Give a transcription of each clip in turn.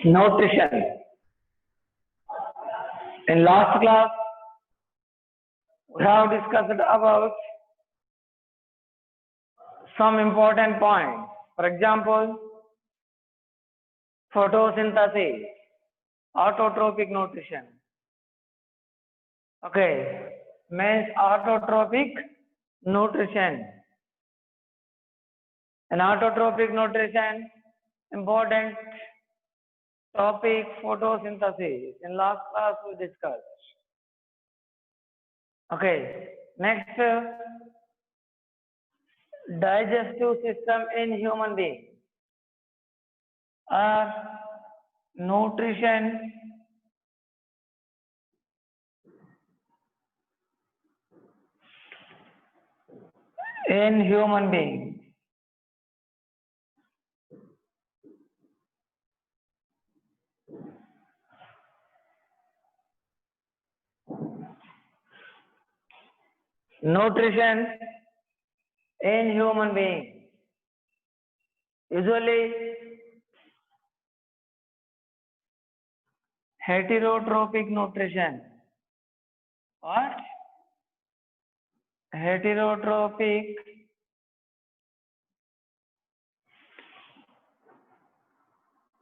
Nutrition. In last class, we have discussed about some important points. For example, photosynthesis, autotrophic nutrition. Okay, means autotrophic nutrition. And autotrophic nutrition, important topic, photosynthesis. In last class we discussed. Okay, next, digestive system in human being. Nutrition in human being. Nutrition in human being. Usually heterotrophic nutrition. What? Heterotrophic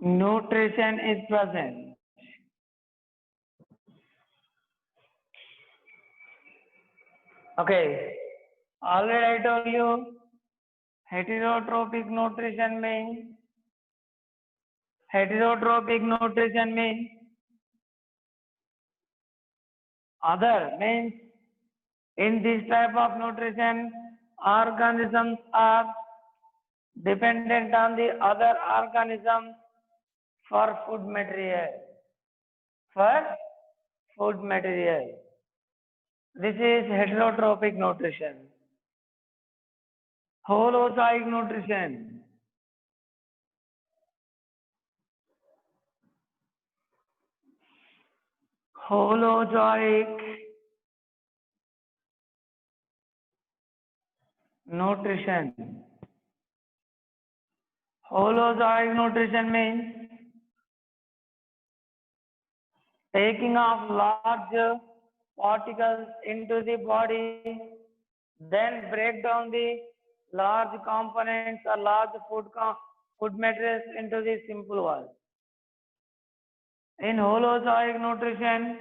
nutrition is present. Okay, already I told you heterotrophic nutrition means other, means in this type of nutrition organisms are dependent on the other organisms for food material. This is heterotrophic nutrition. Holozoic nutrition. Holozoic nutrition. Holozoic nutrition means taking of large particles into the body, then break down the large components or large food materials into the simple ones. In holozoic nutrition,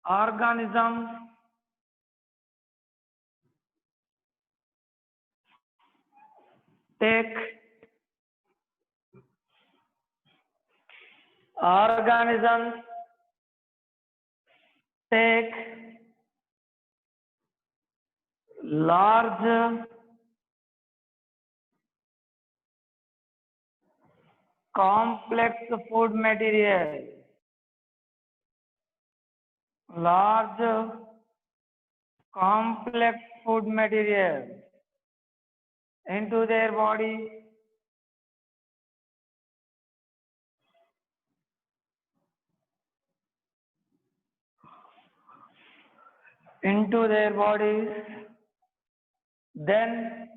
organisms take large complex food material, into their body, then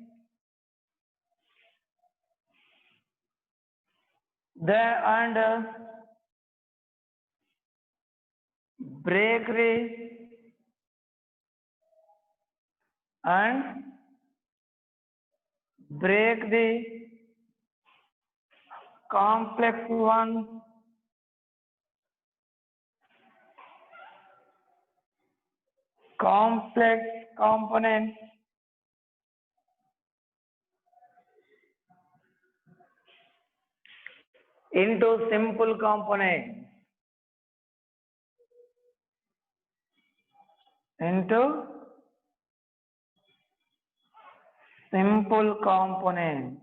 break the complex components into simple components.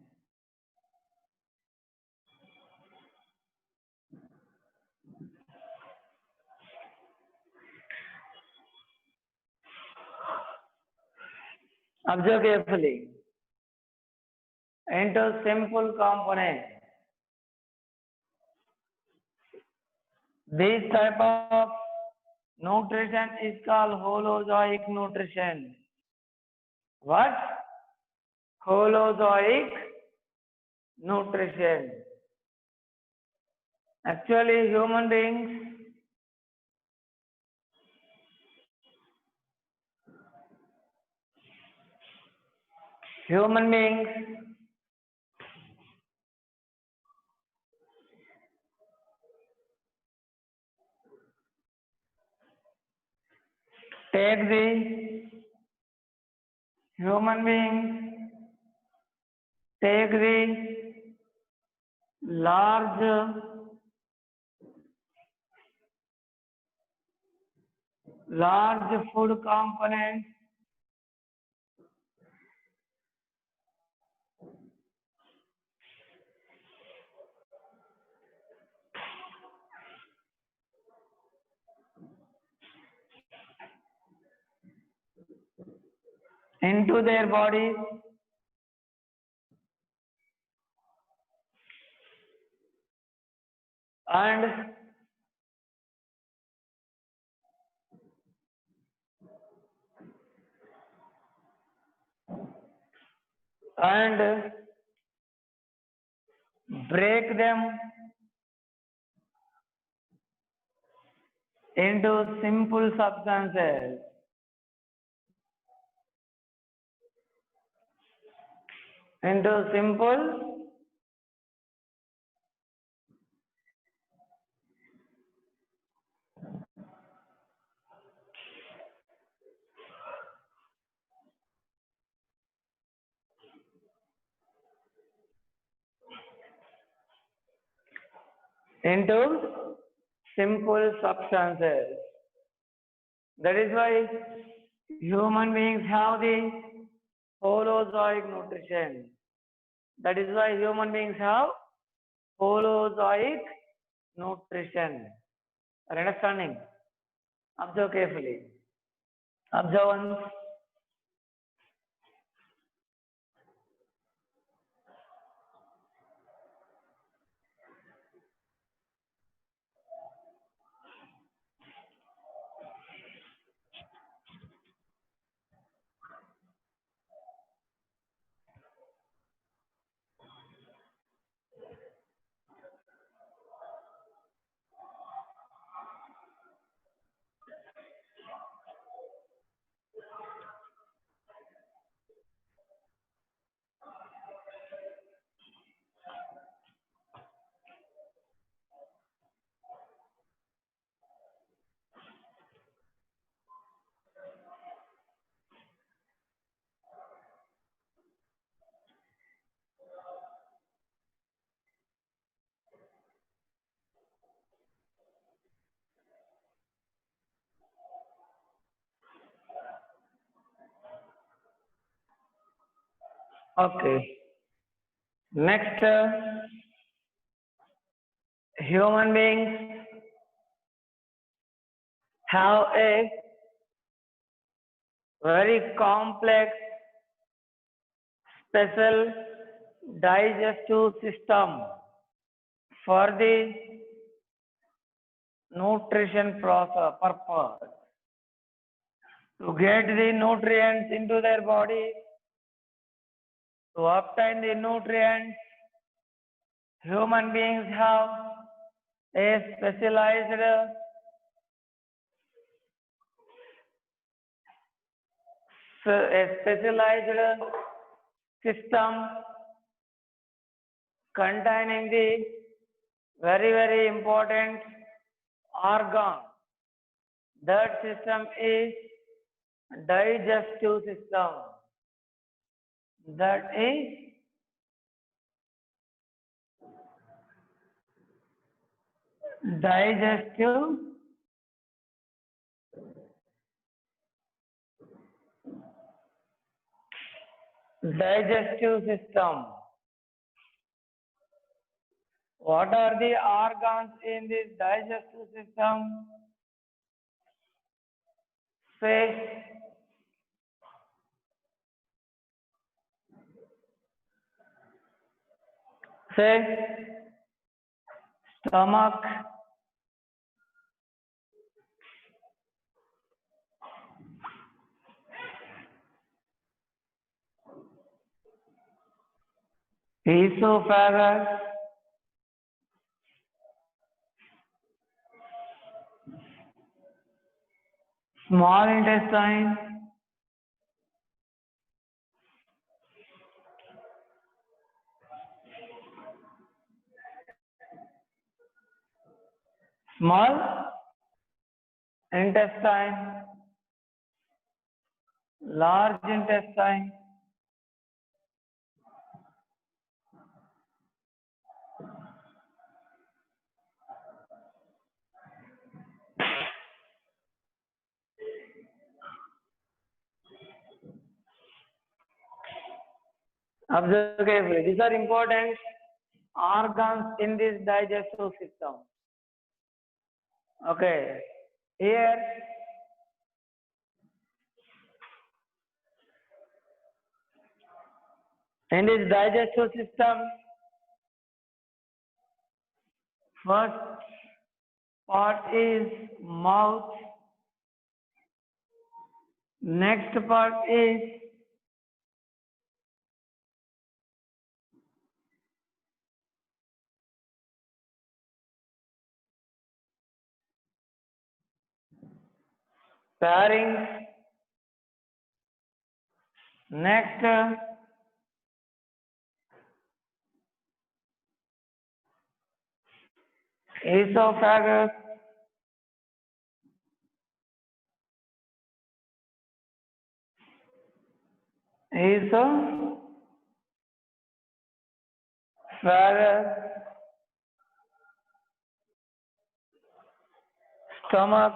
Observe carefully. Into simple components. This type of nutrition is called holozoic nutrition. What? Holozoic nutrition. Actually, human beings take the human beings take the large food components into their bodies and break them into simple substances. Into simple into simple substances. That is why human beings have the holozoic nutrition. That is why human beings have holozoic nutrition. Are you understanding? Observe carefully. Observe once. Okay. Next, human beings have a very complex special digestive system for the nutrition process purpose. To get the nutrients into their body, to obtain the nutrients, human beings have a specialized system containing the very important organ. That system is digestive system. That is digestive system. What are the organs in this digestive system? Say, stomach, esophagus, small intestine, small intestine, large intestine, observe carefully. These are important organs in this digestive system. Okay, here in this digestive system, first part is mouth, next part is pharynx, next esophagus, stomach,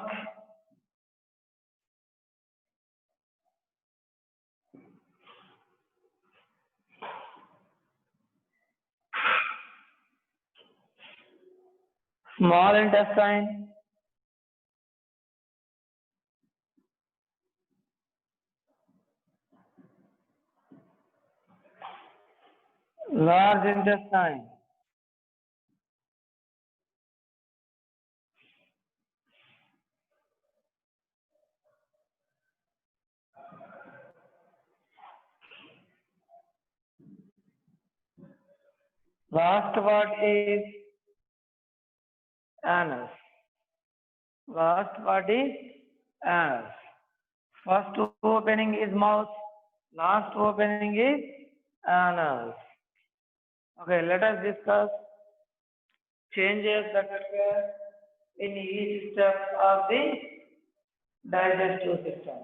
small intestine, large intestine, last part is anus. Last part is anus. First opening is mouth, last opening is anus. Okay, let us discuss changes that occur in each step of the digestive system.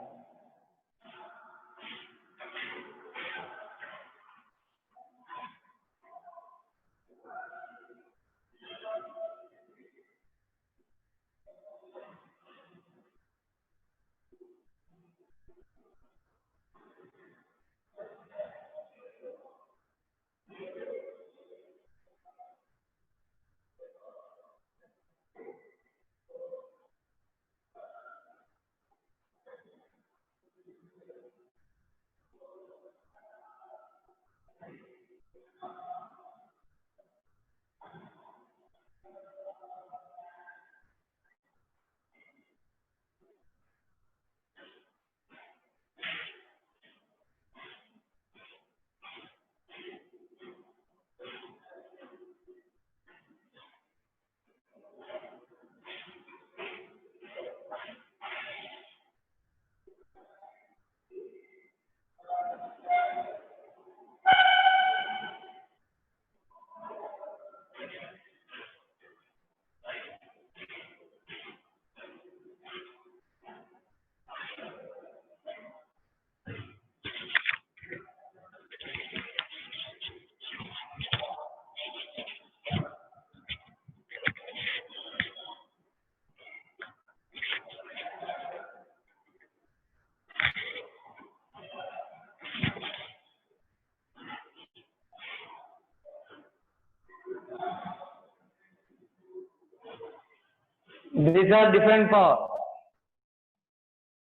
These are different parts.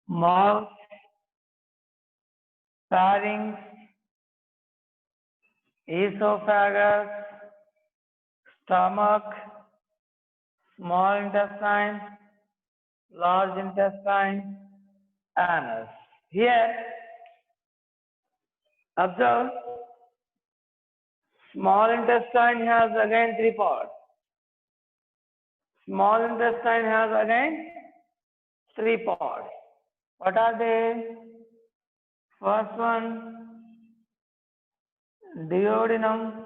Mouth, pharynx, esophagus, stomach, small intestine, large intestine, anus. Here, observe, small intestine has again three parts. Small intestine has again three parts. What are they? First one, duodenum.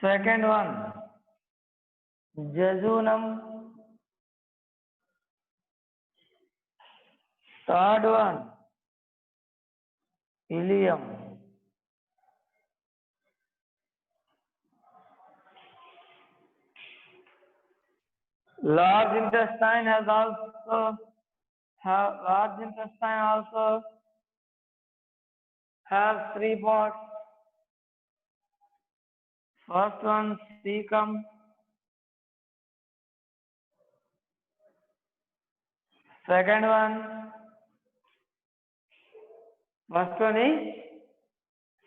Second one, jejunum. Third one, ileum. Large intestine also has three parts. First one, cecum. Second one, first one is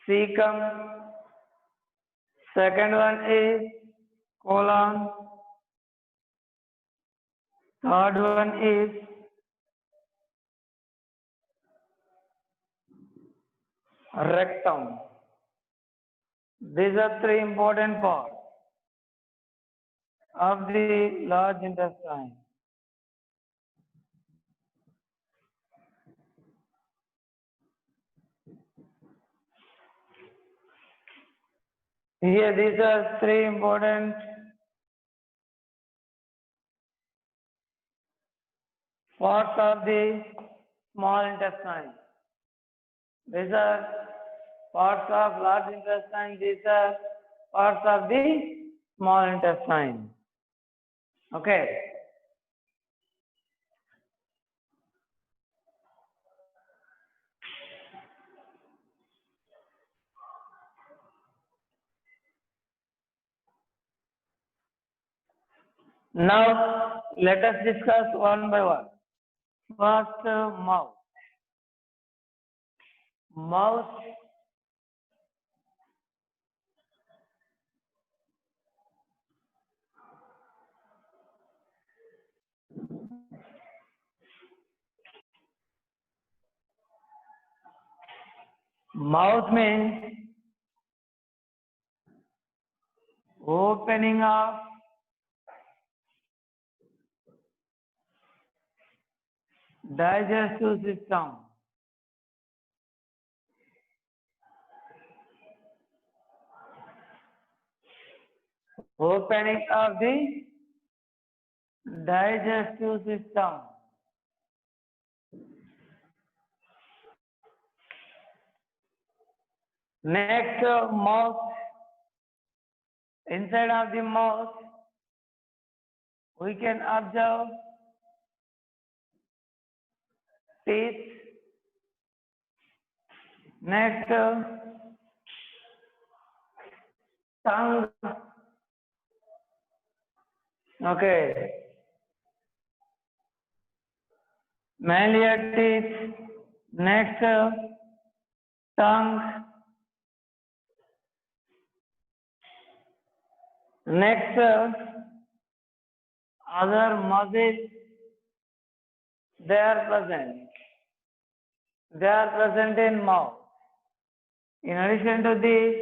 cecum. Second one is colon. Third one is rectum. These are three important parts of the large intestine. Here, these are three important parts of the small intestine. These are parts of large intestine. These are parts of the small intestine. Okay. Now, let us discuss one by one. First, mouth. Mouth Mouth means opening of digestive system. Opening of the digestive system. Next, mouth. Inside of the mouth, we can observe teeth. Next, tongue. Okay. Mainly teeth. Next, tongue. Next, other muscles, they are present. They are present in mouth. In addition to this,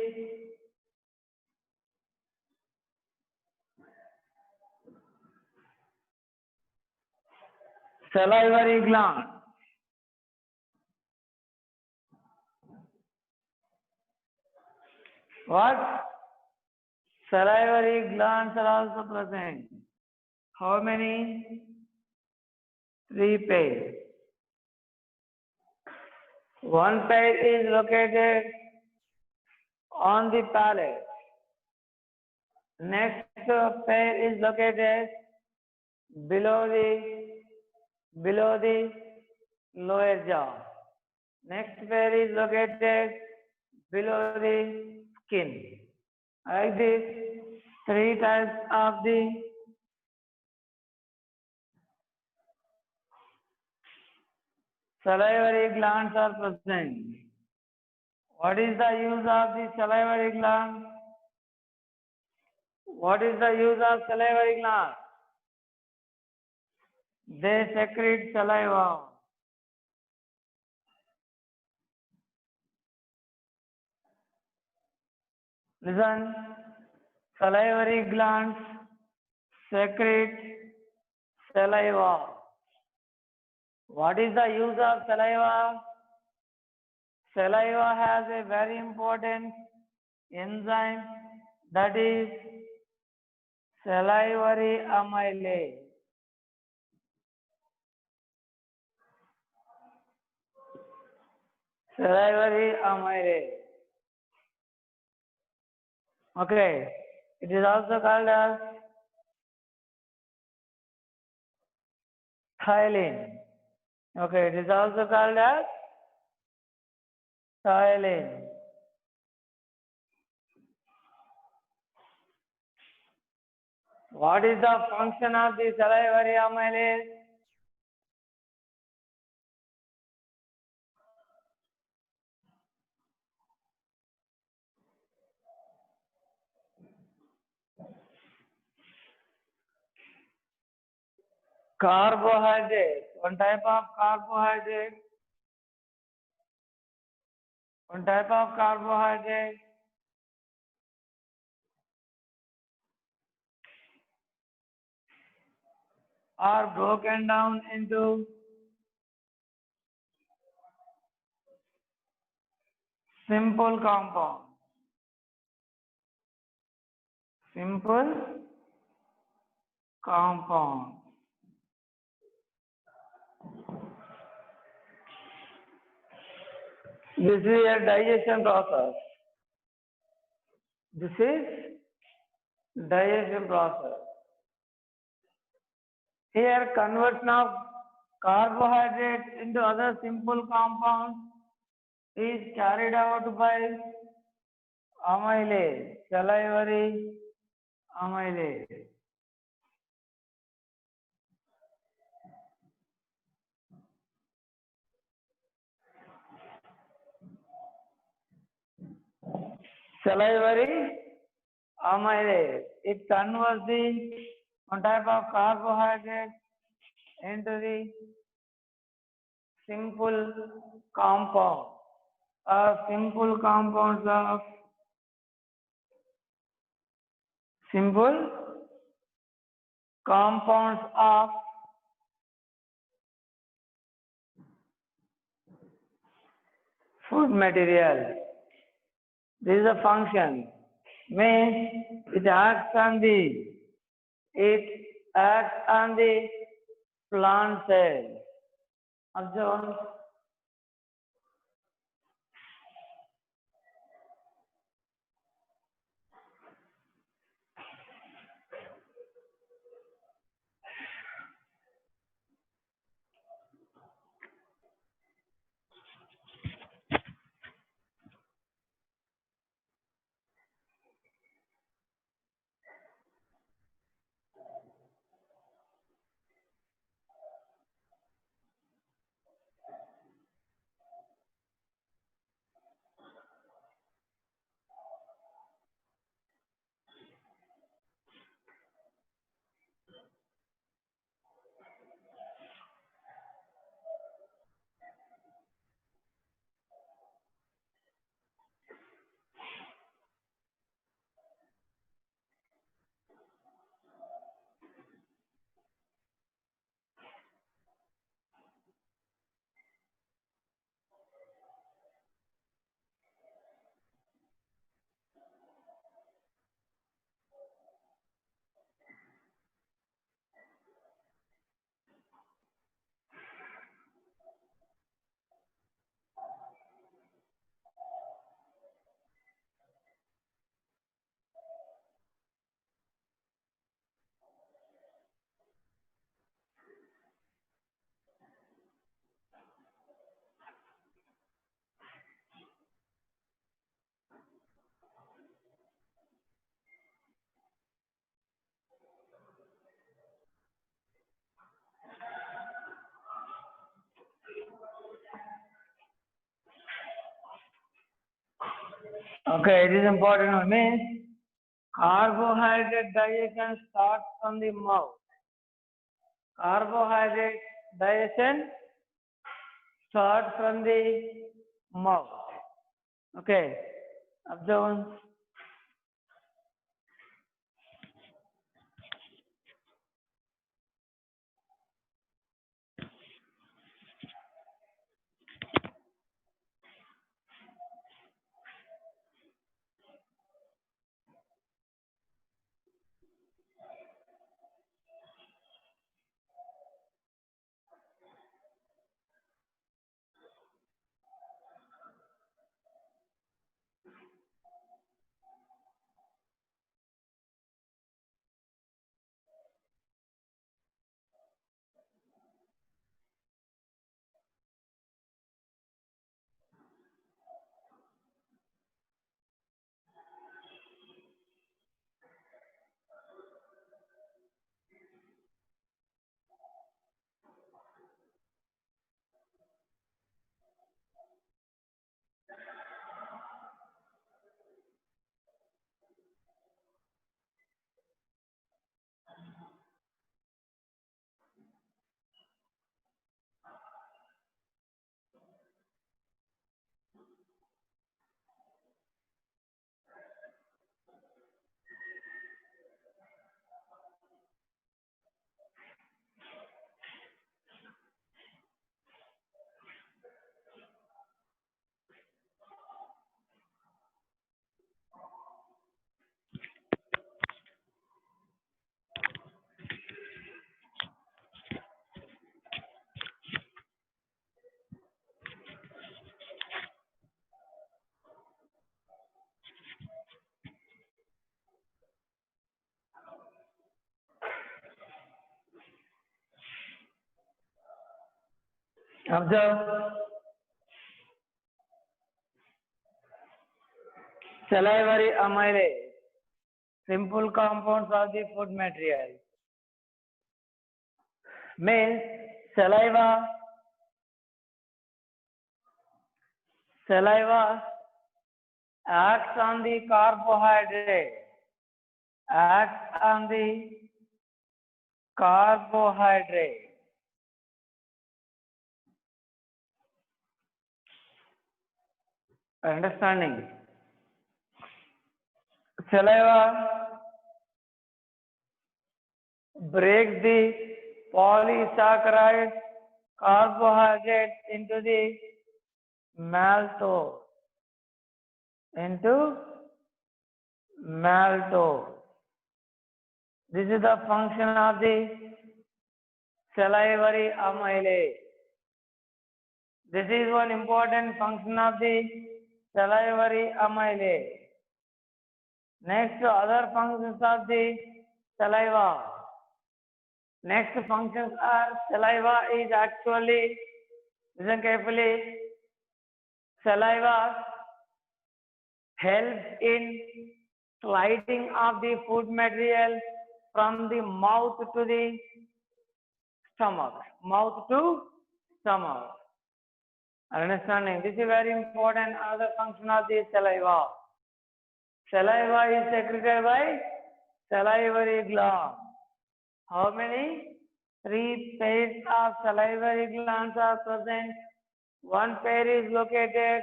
salivary gland. What? Salivary glands are also present. How many? 3 pairs. One pair is located on the palate. Next pair is located below the lower jaw. Next pair is located below the skin. Like this, 3 types of the salivary glands are present. What is the use of the salivary gland? What is the use of salivary gland? They secrete saliva. Listen, salivary glands secrete saliva. What is the use of saliva? Saliva has a very important enzyme, that is salivary amylase. Salivary amylase. Okay, it is also called as Thylline. Okay, it is also called as Thylline. What is the function of the salivary amylase? Carbohydrate. One type of carbohydrate. One type of carbohydrate. Are broken down into simple compounds. Simple compounds. This is a digestion process. This is digestion process. Here conversion of carbohydrates into other simple compounds is carried out by amylase, salivary amylase. Salivary amylase. It converts the one type of carbohydrate into the simple compound or simple compounds of simple compounds of food material. This is a function. Means it acts on the plant cell. Observe. Okay, it is important. Means carbohydrate digestion starts from the mouth. Carbohydrate digestion starts from the mouth. Okay, observe. Observe. Salivary amylase, simple compounds of the food material. Means saliva acts on the carbohydrate, acts on the carbohydrate. Understanding? Saliva breaks the polysaccharide carbohydrate into the maltose. This is the function of the salivary amylase. This is one important function of the salivary amylase. Next, other functions of the saliva. Next functions are saliva is actually, listen carefully, saliva helps in sliding of the food material from the mouth to the stomach. Mouth to stomach. Understanding? This is very important other function of the saliva. Saliva is secreted by salivary gland. How many? 3 pairs of salivary glands are present. One pair is located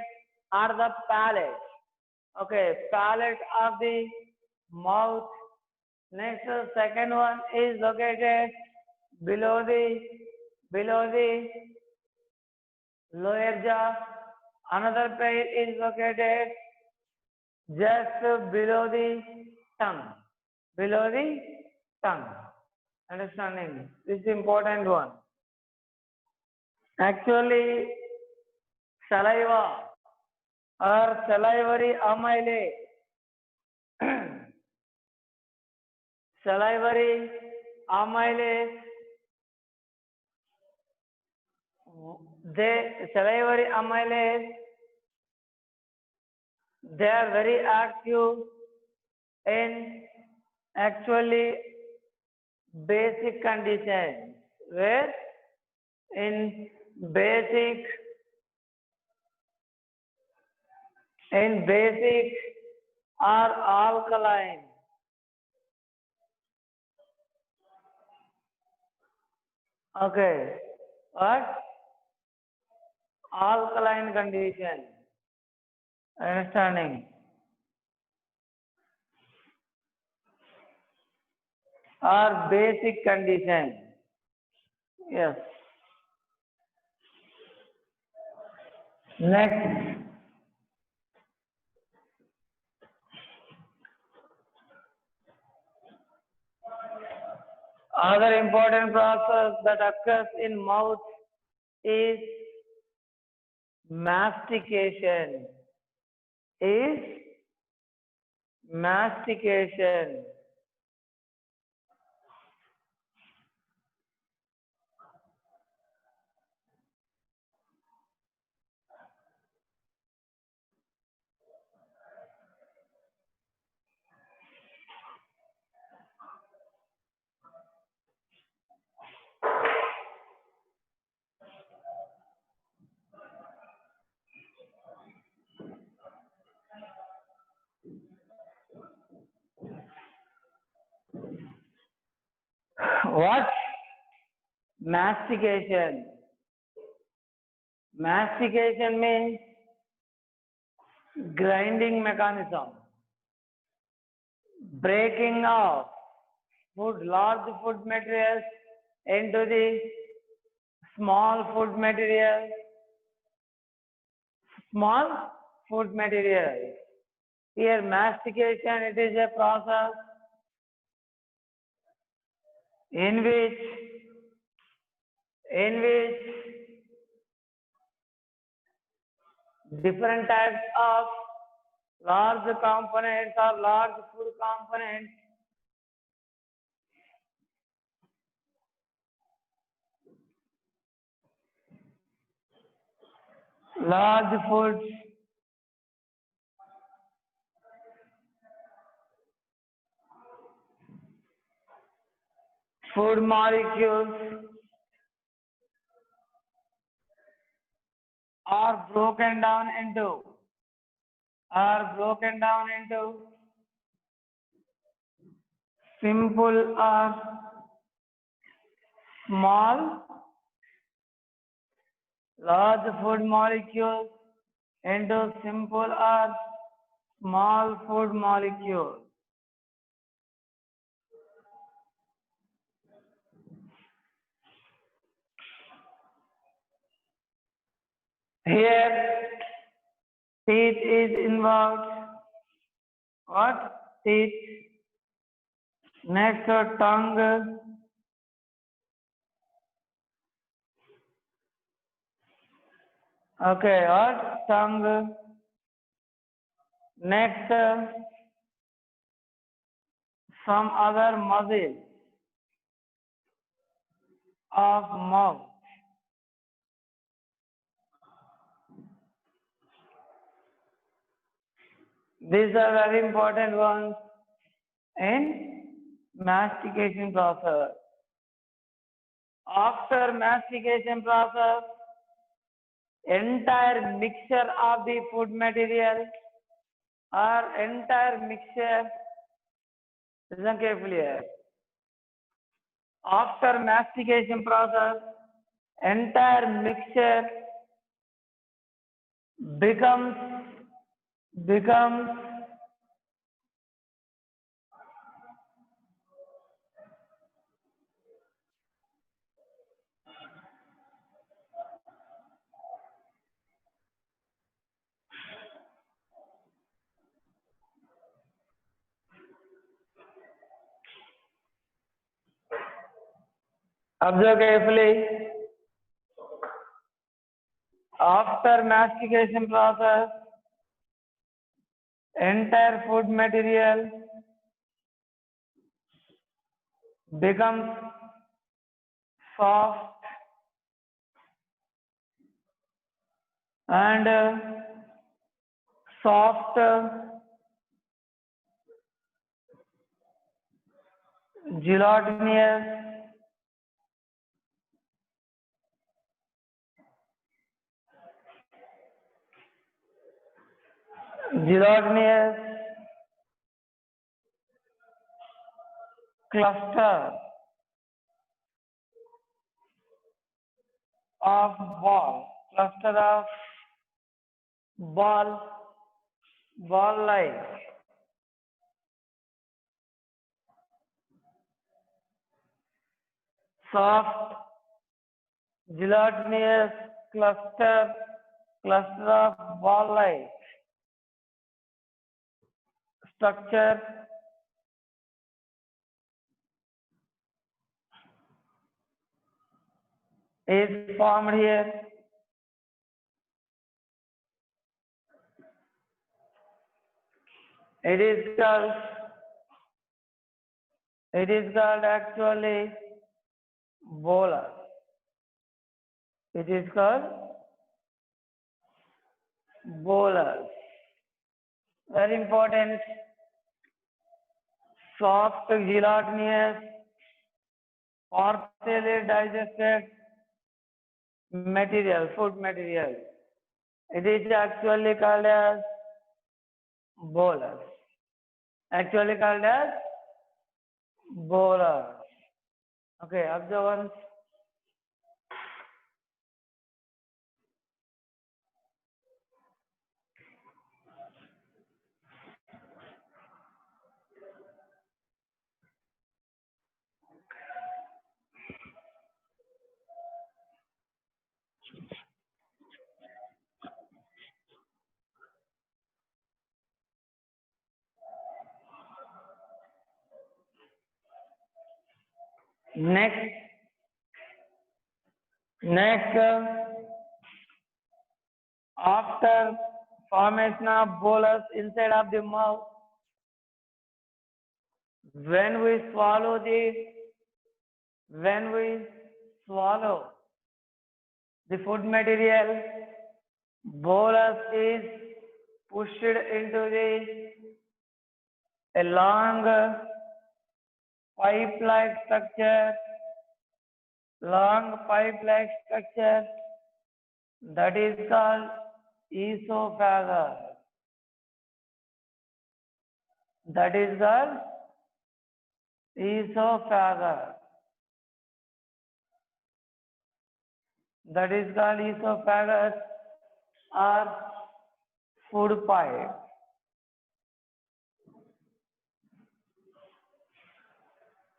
at the palate. Okay, palate of the mouth. Next, the second one is located below the lower jaw. Another pair is located just below the tongue. Understanding? This is important one. Actually, saliva or salivary amylase, salivary amylase, they are very active in actually basic conditions, where in basic or alkaline. Okay, what? Alkaline condition. Understanding? Or basic condition. Yes. Next. Other important process that occurs in mouth is mastication. What? Mastication. Mastication means grinding mechanism. Breaking of large food materials into the small food material. Here mastication, it is a process in which different types of large components or large food components large foods, food molecules are broken down into simple or small, large food molecules into simple or small food molecules. Here, teeth is involved. What? Teeth. Next, tongue. Okay, what? Tongue. Next, some other muscles of mouth. These are very important ones in mastication process. After mastication process, entire mixture of the food material or entire mixture, listen carefully here. After mastication process, entire mixture becomes observe carefully. After mastication process, entire food material becomes soft and soft, gelatinous, cluster of ball like, soft, gelatinous cluster of ball like structure is formed here. It is called actually bolus. It is called bolus. Very important. Soft, gelatinous, partially digested material, food material. It is actually called as bolus. Actually called as bolus. Okay, observe once. Next, after formation of bolus inside of the mouth, when we swallow the food material, bolus is pushed into a long pipe-like structure, that is called esophagus. That is called esophagus. That is called esophagus or food pipe.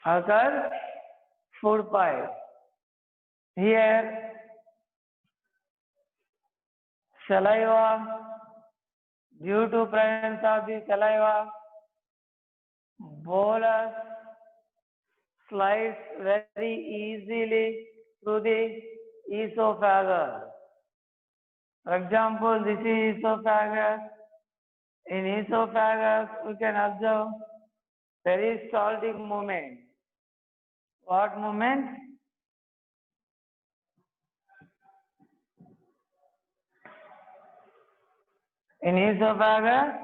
Occur food pipe. Here, saliva, due to presence of the saliva, bolus slides very easily through the esophagus. For example, this is esophagus. In esophagus, we can observe peristaltic movement. What movement? In esophagus,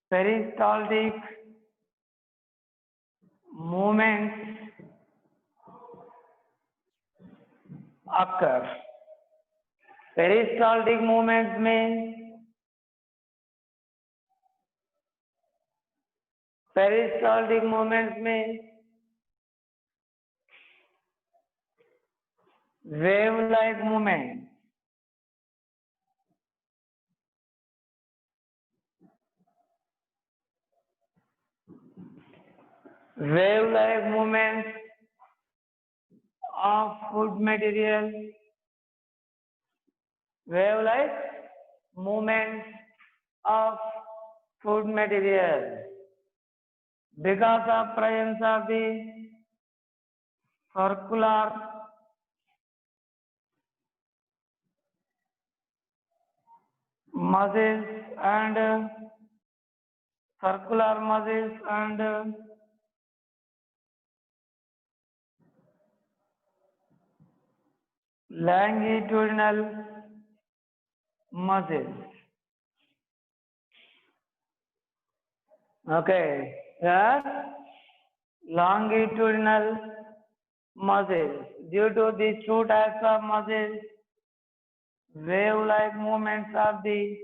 peristaltic movements occur. Peristaltic movements mean wave-like movement. Wave-like movements of food material. Wave-like movements of food material. Because of presence of the circular muscles and longitudinal muscles. Okay, here longitudinal muscles. Due to these two types of muscles, wave-like movements of the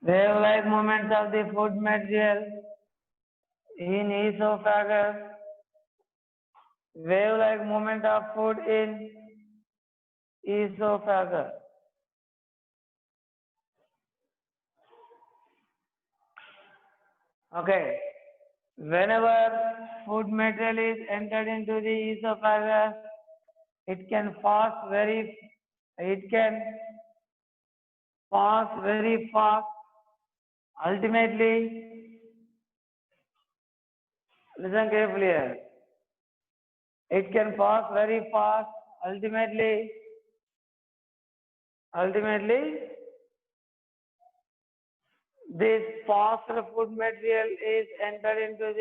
wave-like movements of the food material in esophagus, wave-like movement of food in esophagus. Okay, whenever food material is entered into the esophagus, it can pass very fast. Ultimately, listen carefully here. It can pass very fast. Ultimately, this fast food material is entered into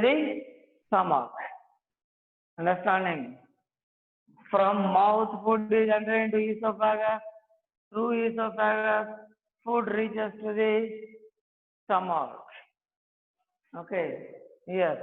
the stomach. Understanding? From mouth, food is entered into esophagus. Through esophagus, food reaches to the stomach. Okay, yes.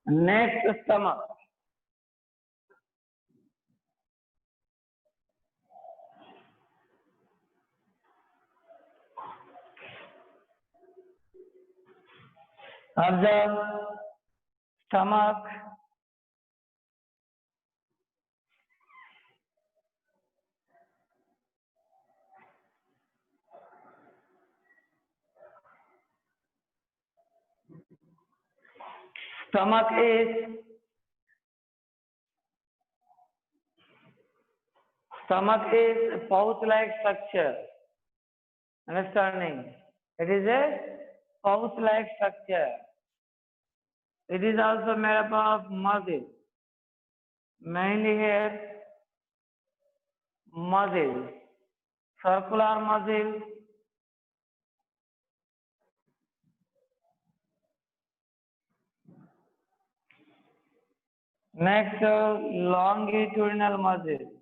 Next, stomach. Observe stomach. Stomach is a pouch-like structure. Understanding? It is a pouch-like structure. It is also made up of muscles. Mainly here, muscles, circular muscles, next longitudinal muscles.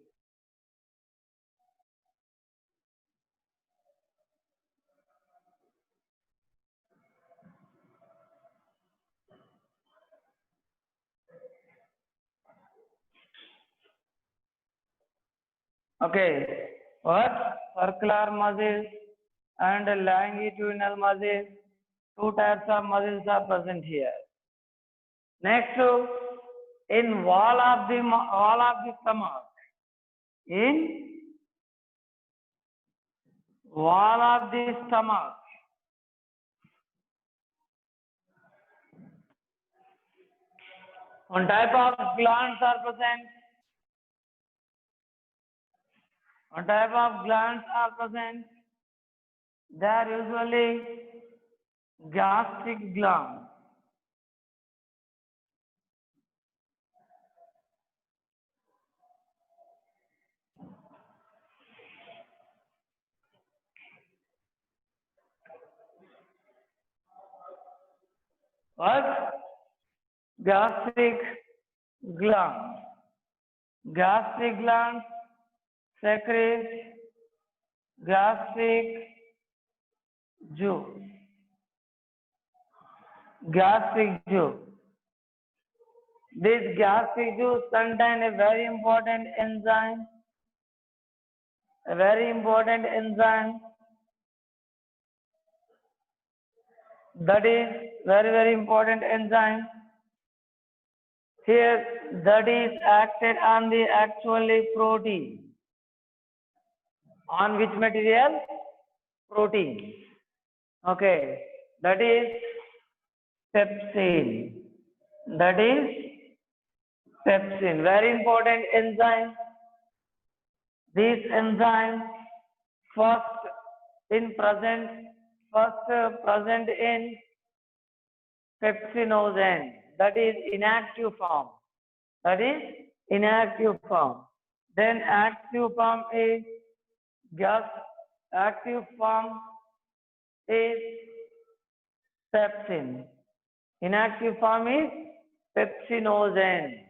Okay, what? Circular muscles and longitudinal muscles. Two types of muscles are present here. Next, in wall of the stomach, in wall of the stomach, one type of glands are present. One type of glands are present. They are usually gastric glands. What? Gastric glands. Gastric glands secrete gastric juice. Gastric juice. This gastric juice contains a very important enzyme. A very important enzyme that is very important enzyme. Here that is acted on the actually protein. On which material? Protein. Okay, that is pepsin. That is pepsin. Very important enzyme. This enzyme first present in pepsinogen. That is inactive form. That is inactive form. Then active form is pepsin. Inactive form is pepsinogen.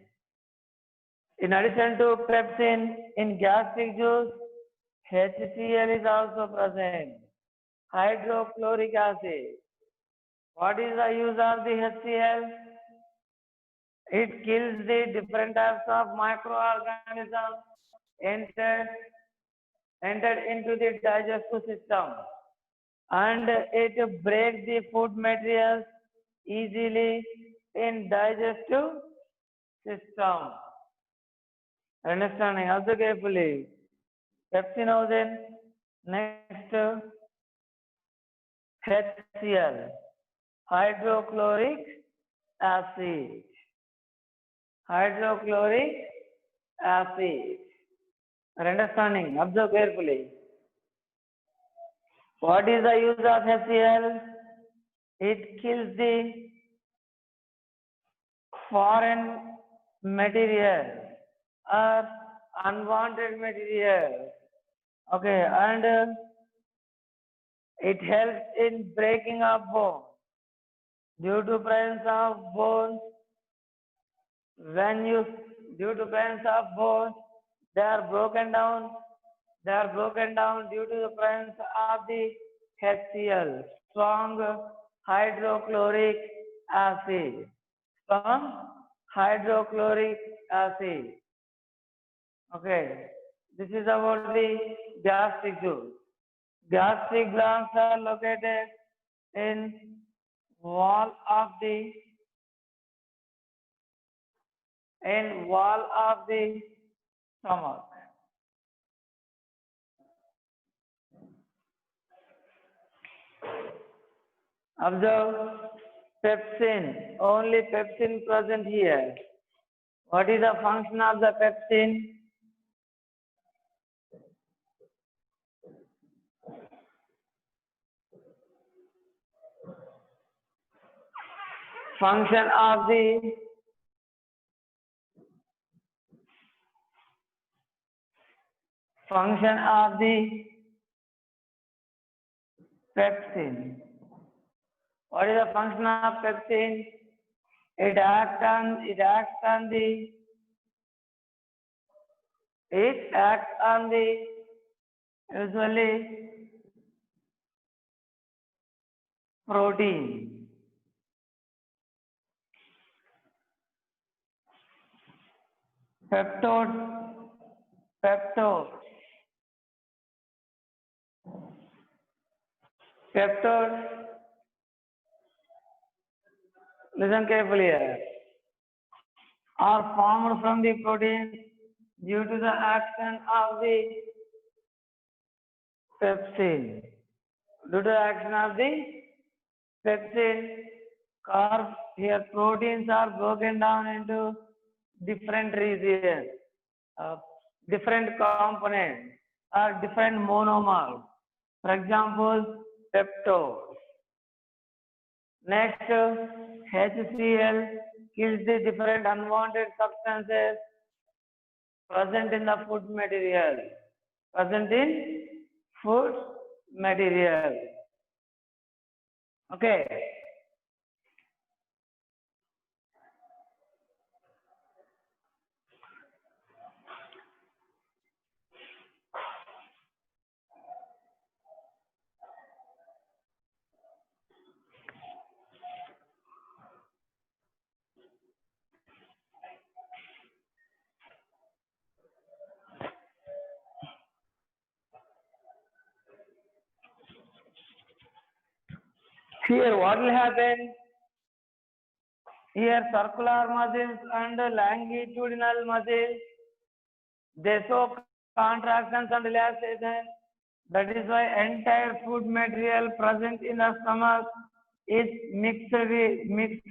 In addition to pepsin, in gastric juice, HCl is also present. Hydrochloric acid. What is the use of the HCl? It kills the different types of microorganisms entered into the digestive system, and it breaks the food materials easily in digestive system. Understanding? Also carefully. Pepsinogen. Next, HCl, hydrochloric acid. Hydrochloric acid. Are understanding? Observe carefully. What is the use of HCl? It kills the foreign material or unwanted material. Okay, and it helps in breaking of bone. Due to presence of bones, due to presence of bones, they are broken down. They are broken down due to the presence of the HCl, strong hydrochloric acid. Strong hydrochloric acid. Okay, this is about the gastric juice. Gastric glands are located in wall of the stomach. Observe pepsin, only pepsin present here. What is the function of the pepsin? Function of the pepsin. What is the function of pepsin? It acts on the usually protein. Peptodes. Listen carefully here. Are formed from the protein due to the action of the pepsin. Due to the action of the pepsin, proteins are broken down into different regions, different components, or different monomers. For example, peptodes. Next, HCl kills the different unwanted substances present in the food material. Okay. Here, what will happen? Here, circular muscles and longitudinal muscles, they show contractions and relaxation. That is why entire food material present in the stomach is mixed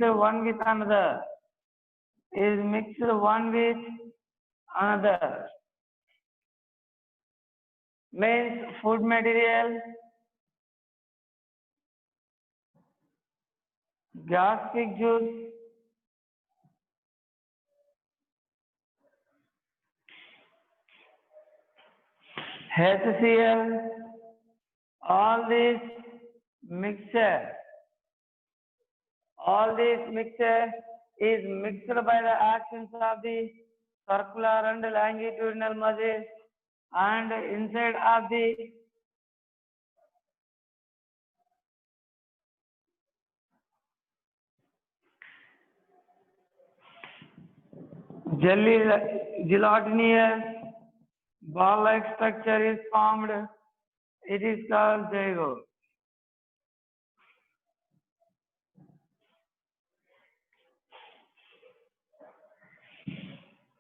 one with another. Means food material, gastric juice, HCl, all this mixture is mixed by the actions of the circular and longitudinal muscles and inside of the gelatinous ball-like structure is formed. It is called zygote.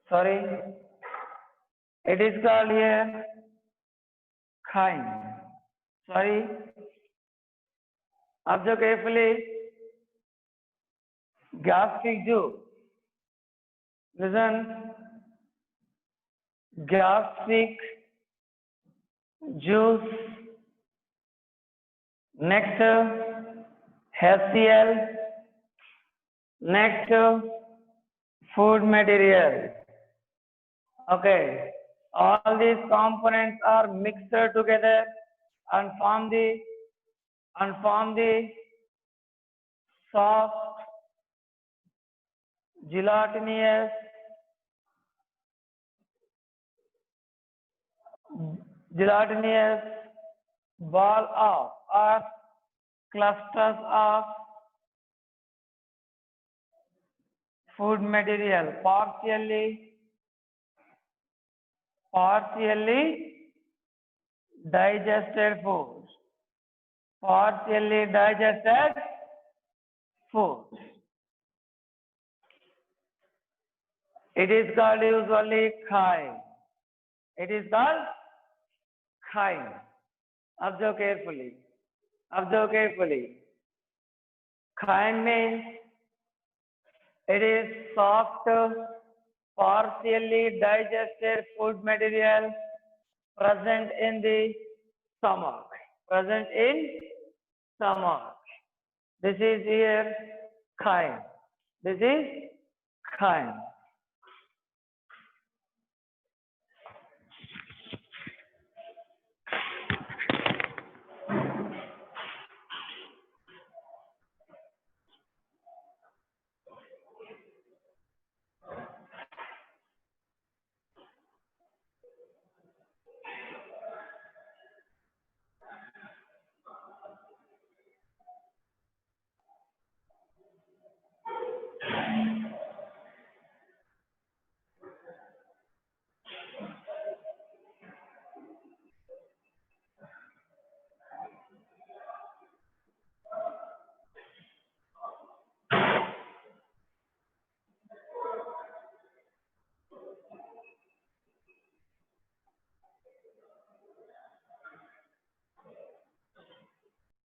Sorry, it is called here chyme. Sorry, observe carefully. Gastric juice. Listen, gastric juice Next, HCl. Next, food material. Okay, all these components are mixed together and form the soft gelatinous ball of or clusters of food material, partially digested food, partially digested food. It is called usually chyme. It is called chyme. Observe carefully. Observe carefully. Chyme means it is soft, partially digested food material present in the stomach. Present in stomach. This is here chyme. This is chyme.